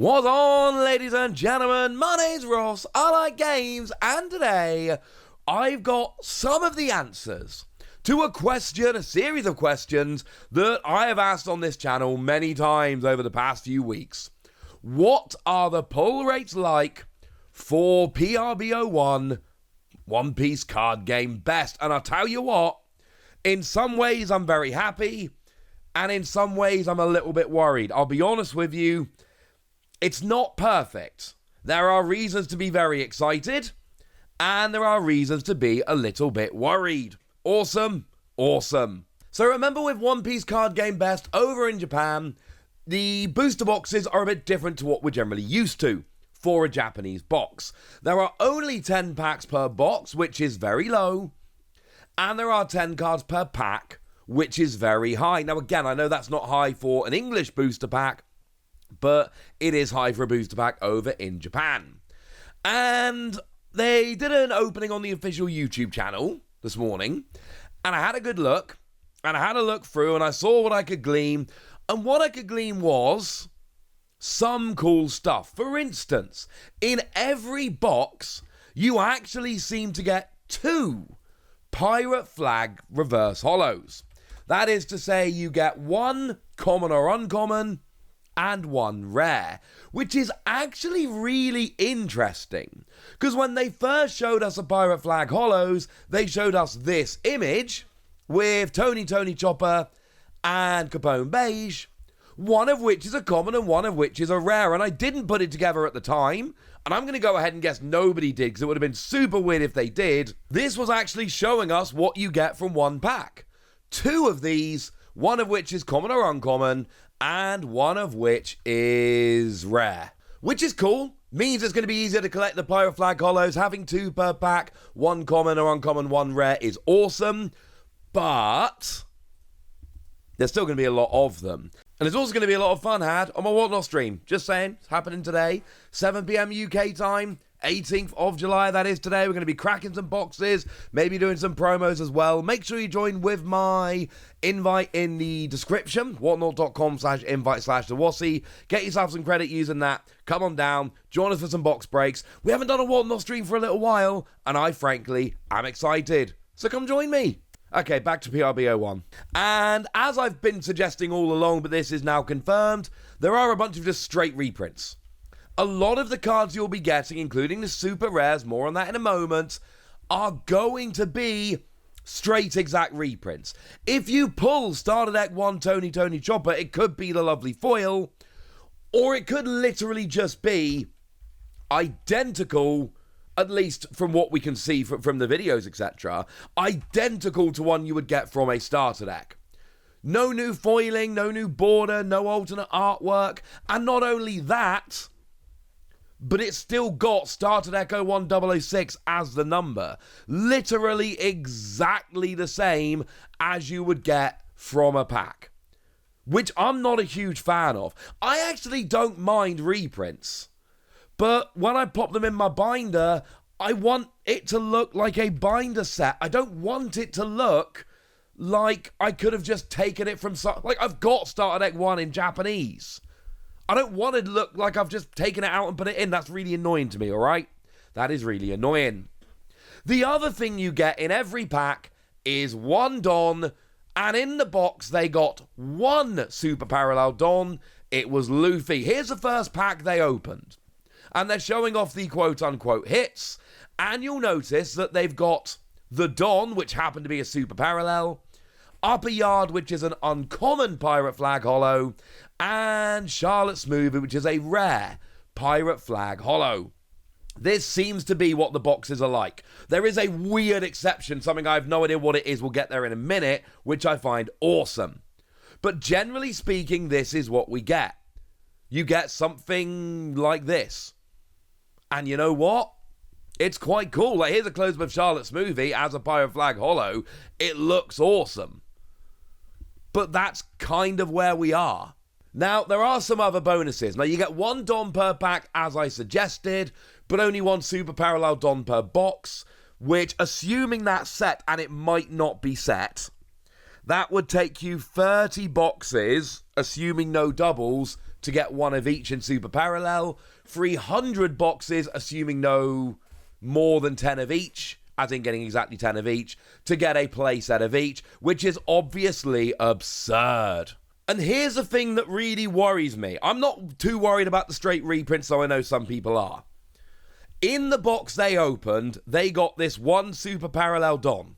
What's on, ladies and gentlemen? My name's Ross, I like games, and today I've got some of the answers to a series of questions that I have asked on this channel many times over the past few weeks. What are the pull rates like for PRB-01 One Piece card game best? And I'll tell you what, in some ways I'm very happy, and in some ways I'm a little bit worried. I'll be honest with you, it's not perfect. There are reasons to be very excited, and there are reasons to be a little bit worried. Awesome. So remember, with One Piece card game best over in Japan, the booster boxes are a bit different to what we're generally used to for a Japanese box. There are only 10 packs per box, which is very low, and there are 10 cards per pack, which is very high. Now again, I know that's not high for an English booster pack, but it is high for a booster pack over in Japan. And they did an opening on the official YouTube channel this morning, and I had a good look, and I had a look through, and I saw what I could glean, and what I could glean was some cool stuff. For instance, in every box, you actually seem to get 2 Pirate Flag reverse holos. That is to say, you get 1 common or uncommon, and 1 rare, which is actually really interesting, because when they first showed us a Pirate Flag Holos, they showed us this image with Tony Chopper and Capone Beige, one of which is a common and one of which is a rare, and I didn't put it together at the time, and I'm going to go ahead and guess nobody did, because it would have been super weird if they did. This was actually showing us what you get from one pack. 2 of these, one of which is common or uncommon, and one of which is rare. Which is cool. Means it's going to be easier to collect the Pirate Flag Holos. Having 2 per pack, 1 common or uncommon, 1 rare is awesome. But there's still going to be a lot of them. And there's also going to be a lot of fun had on my Whatnot stream. Just saying, it's happening today. 7 p.m. UK time. 18th of July, that is today. We're going to be cracking some boxes, maybe doing some promos as well. Make sure you join with my invite in the description, whatnot.com/invite/thewassie. Get yourself some credit using that. Come on down, join us for some box breaks. We haven't done a Whatnot stream for a little while, and I frankly am excited. So come join me. Okay, back to PRB-01. And as I've been suggesting all along, but this is now confirmed, there are a bunch of just straight reprints. A lot of the cards you'll be getting, including the super rares, more on that in a moment, are going to be straight exact reprints. If you pull Starter Deck 1 Tony Chopper, it could be the lovely foil, or it could literally just be identical, at least from what we can see from the videos, etc., identical to one you would get from a starter deck. No new foiling, no new border, no alternate artwork, and not only that, but it's still got Starter Deck 01006 as the number. Literally exactly the same as you would get from a pack. Which I'm not a huge fan of. I actually don't mind reprints. But when I pop them in my binder, I want it to look like a binder set. I don't want it to look like I could have just taken it from... Like, I've got Starter Deck 1 in Japanese. I don't want it to look like I've just taken it out and put it in. That's really annoying to me, alright? That is really annoying. The other thing you get in every pack is 1 Don, and in the box they got 1 Super Parallel Don. It was Luffy. Here's the first pack they opened. And they're showing off the quote-unquote hits, and you'll notice that they've got the Don, which happened to be a Super Parallel, Upper Yard, which is an uncommon Pirate Flag Holo, and Charlotte Smoothie, which is a rare Pirate Flag Holo. This seems to be what the boxes are like. There is a weird exception, something I have no idea what it is, we'll get there in a minute, which I find awesome. But generally speaking, this is what we get. You get something like this. And you know what? It's quite cool. Like, here's a close-up of Charlotte Smoothie as a Pirate Flag Holo. It looks awesome. But that's kind of where we are. Now, there are some other bonuses. Now, you get 1 Don per pack, as I suggested, but only 1 Super Parallel Don per box, which, assuming that's set, and it might not be set, that would take you 30 boxes, assuming no doubles, to get one of each in Super Parallel, 300 boxes, assuming no more than 10 of each, as in getting exactly 10 of each, to get a playset of each, which is obviously absurd. And here's the thing that really worries me. I'm not too worried about the straight reprints, though I know some people are. In the box they opened, they got this one Super Parallel Don.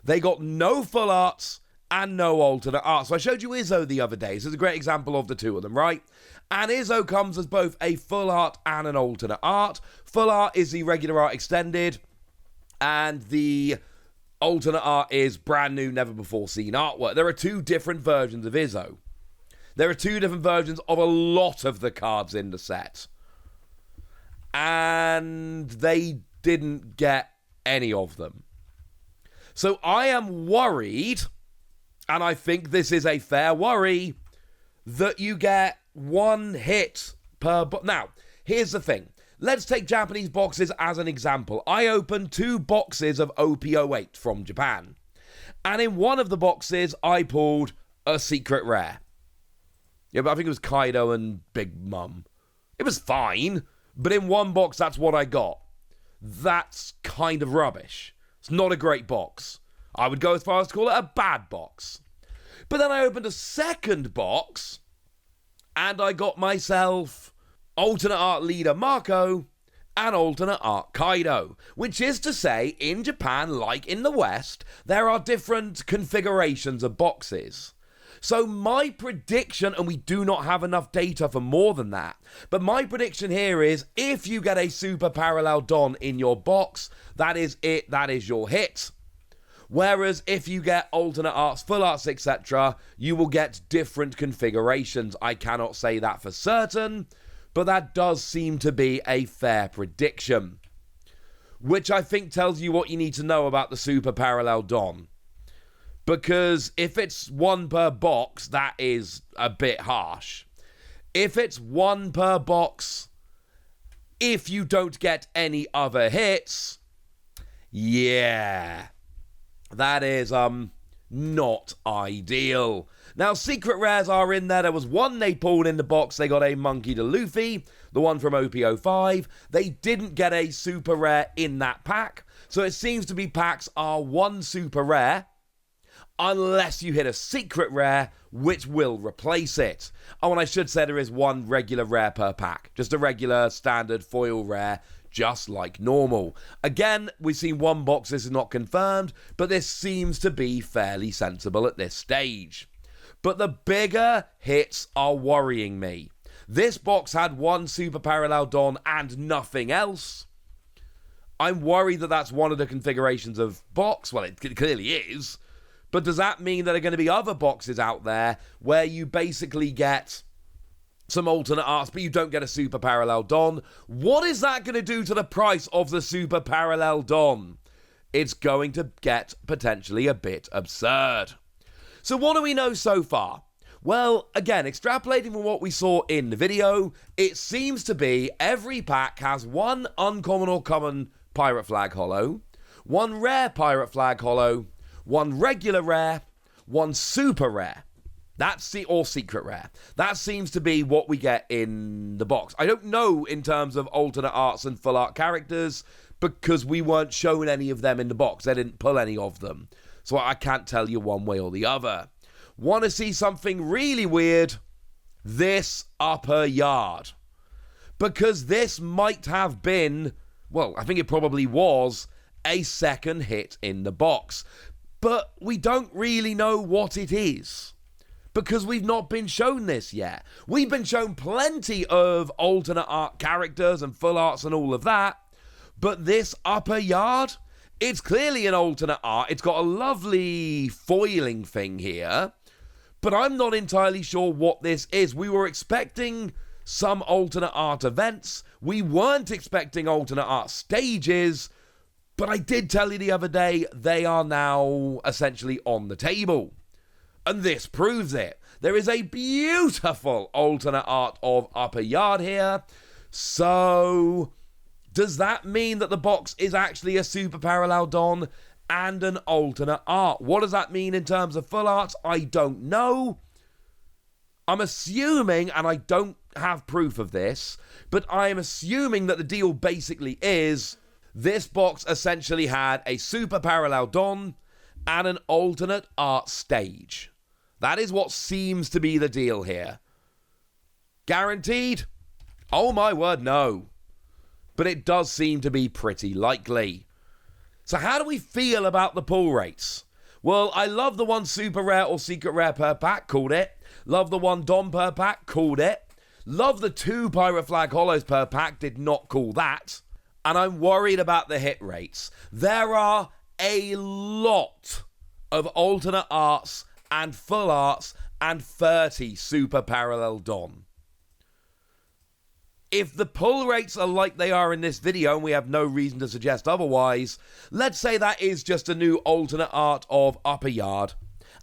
They got no full arts and no alternate art. So I showed you Izzo the other day. So it's a great example of the two of them, right? And Izzo comes as both a full art and an alternate art. Full art is the regular art extended, and the alternate art is brand new, never before seen artwork. There are two different versions of Izzo. There are two different versions of a lot of the cards in the set. And they didn't get any of them. So I am worried, and I think this is a fair worry, that you get one hit per box. Now, here's the thing. Let's take Japanese boxes as an example. I opened 2 boxes of OP-08 from Japan. And in one of the boxes, I pulled a secret rare. Yeah, but I think it was Kaido and Big Mum. It was fine, but in one box, that's what I got. That's kind of rubbish. It's not a great box. I would go as far as to call it a bad box. But then I opened a second box, and I got myself alternate art leader Marco and alternate art Kaido. Which is to say, in Japan, like in the West, there are different configurations of boxes. So my prediction, and we do not have enough data for more than that, but my prediction here is if you get a Super Parallel Don in your box, that is it, that is your hit. Whereas if you get alternate arts, full arts, etc., you will get different configurations. I cannot say that for certain, but that does seem to be a fair prediction. Which I think tells you what you need to know about the Super Parallel Don. Because if it's 1 per box, that is a bit harsh. If it's 1 per box, if you don't get any other hits, yeah, that is not ideal. Now, secret rares are in there. There was one they pulled in the box. They got a Monkey to Luffy, the one from OP-05. They didn't get a super rare in that pack. So it seems to be packs are 1 super rare, unless you hit a secret rare, which will replace it. Oh, and I should say there is 1 regular rare per pack. Just a regular standard foil rare, just like normal. Again, we've seen 1 box, this is not confirmed, but this seems to be fairly sensible at this stage. But the bigger hits are worrying me. This box had 1 Super Parallel Don and nothing else. I'm worried that that's one of the configurations of box. Well, it clearly is. But does that mean that there are going to be other boxes out there where you basically get some alternate arts, but you don't get a Super Parallel Don? What is that going to do to the price of the Super Parallel Don? It's going to get potentially a bit absurd. So what do we know so far? Well, again, extrapolating from what we saw in the video, it seems to be every pack has 1 uncommon or common Pirate Flag holo, 1 rare Pirate Flag holo, 1 regular rare, 1 super rare. That's or secret rare. That seems to be what we get in the box. I don't know in terms of alternate arts and full art characters because we weren't shown any of them in the box. They didn't pull any of them. So I can't tell you one way or the other. Want to see something really weird? This upper yard. Because this might have been, well, I think it probably was, a second hit in the box. But we don't really know what it is. Because we've not been shown this yet. We've been shown plenty of alternate art characters and full arts and all of that. But this upper yard, it's clearly an alternate art. It's got a lovely foiling thing here. But I'm not entirely sure what this is. We were expecting some alternate art events. We weren't expecting alternate art stages. But I did tell you the other day, they are now essentially on the table. And this proves it. There is a beautiful alternate art of Upper Yard here. So, does that mean that the box is actually a Super Parallel Don and an alternate art? What does that mean in terms of full arts? I don't know. I'm assuming, and I don't have proof of this, but I am assuming that the deal basically is this box essentially had a super parallel Don and an alternate art stage. That is what seems to be the deal here. Guaranteed? Oh my word, no. But it does seem to be pretty likely. So how do we feel about the pull rates? Well, I love the one super rare or secret rare per pack, called it. Love the one Dom per pack, called it. Love the 2 Pirate Flag Holos per pack, did not call that. And I'm worried about the hit rates. There are a lot of alternate arts and full arts and 30 super parallel Don. If the pull rates are like they are in this video, and we have no reason to suggest otherwise, let's say that is just a new alternate art of Upper Yard,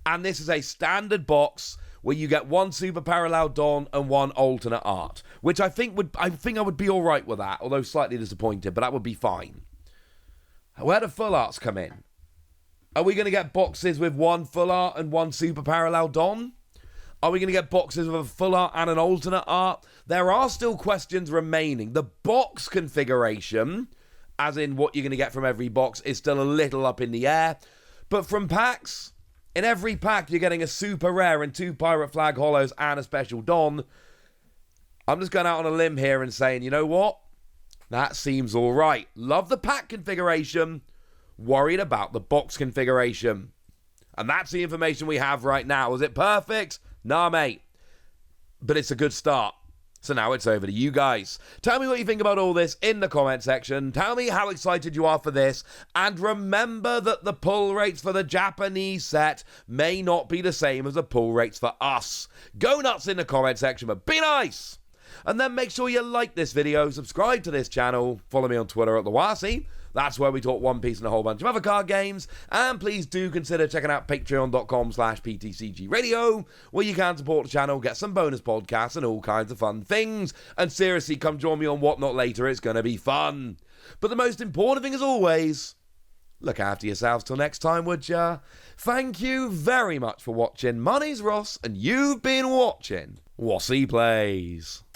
and this is a standard box where you get 1 super parallel Don and 1 alternate art, which I think I would be all right with that, although slightly disappointed, but that would be fine. Where do full arts come in? Are we going to get boxes with 1 full art and 1 super parallel Don? Are we going to get boxes with a full art and an alternate art? There are still questions remaining. The box configuration, as in what you're going to get from every box, is still a little up in the air. But from packs, in every pack you're getting a super rare and 2 Pirate Flag Holos and a special Don. I'm just going out on a limb here and saying, you know what? That seems all right. Love the pack configuration. Worried about the box configuration. And that's the information we have right now. Is it perfect? Nah, mate. But it's a good start. So now it's over to you guys. Tell me what you think about all this in the comment section. Tell me how excited you are for this. And remember that the pull rates for the Japanese set may not be the same as the pull rates for us. Go nuts in the comment section, but be nice. And then make sure you like this video, subscribe to this channel, follow me on Twitter at TheWasi. That's where we talk One Piece and a whole bunch of other card games. And please do consider checking out patreon.com/PTCG Radio, where you can support the channel, get some bonus podcasts and all kinds of fun things. And seriously, come join me on Whatnot later. It's going to be fun. But the most important thing, as always, look after yourselves till next time, would ya? Thank you very much for watching. My name's Ross, and you've been watching Wasi Plays.